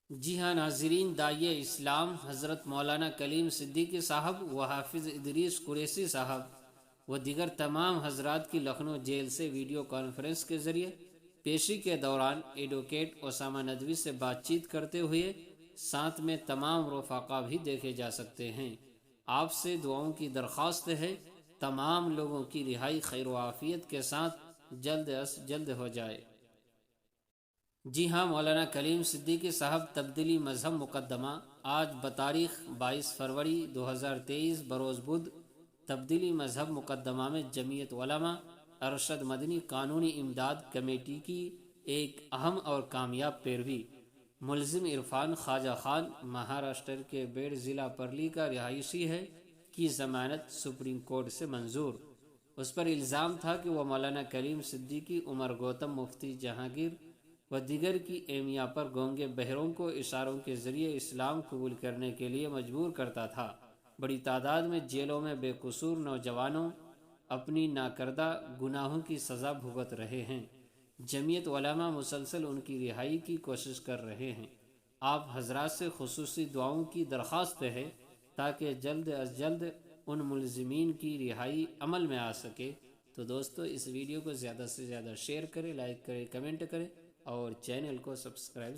جی ہاں ناظرین، داعیہ اسلام حضرت مولانا کلیم صدیقی صاحب و حافظ ادریس قریشی صاحب و دیگر تمام حضرات کی لکھنؤ جیل سے ویڈیو کانفرنس کے ذریعے پیشی کے دوران ایڈوکیٹ اسامہ ندوی سے بات چیت کرتے ہوئے ساتھ میں تمام رفقا بھی دیکھے جا سکتے ہیں۔ آپ سے دعاؤں کی درخواست ہے، تمام لوگوں کی رہائی خیر و عافیت کے ساتھ جلد از جلد ہو جائے۔ جی ہاں، مولانا کلیم صدیقی صاحب تبدیلی مذہب مقدمہ آج بتاریخ 22 فروری 2023 بروز بدھ تبدیلی مذہب مقدمہ میں جمعیت علماء ارشد مدنی قانونی امداد کمیٹی کی ایک اہم اور کامیاب پیروی۔ ملزم عرفان خواجہ خان مہاراشٹر کے بیڑ ضلع پرلی کا رہائشی ہے کی ضمانت سپریم کورٹ سے منظور۔ اس پر الزام تھا کہ وہ مولانا کلیم صدیقی، عمر گوتم، مفتی جہانگیر و دیگر کی اہمیہ پر گونگے بہروں کو اشاروں کے ذریعے اسلام قبول کرنے کے لیے مجبور کرتا تھا۔ بڑی تعداد میں جیلوں میں بے قصور نوجوانوں اپنی ناکردہ گناہوں کی سزا بھگت رہے ہیں۔ جمعیت علماء مسلسل ان کی رہائی کی کوشش کر رہے ہیں۔ آپ حضرات سے خصوصی دعاؤں کی درخواست ہے تاکہ جلد از جلد ان ملزمین کی رہائی عمل میں آ سکے۔ تو دوستو، اس ویڈیو کو زیادہ سے زیادہ شیئر کریں، لائک کریں، کمنٹ کریں اور چینل کو سبسکرائب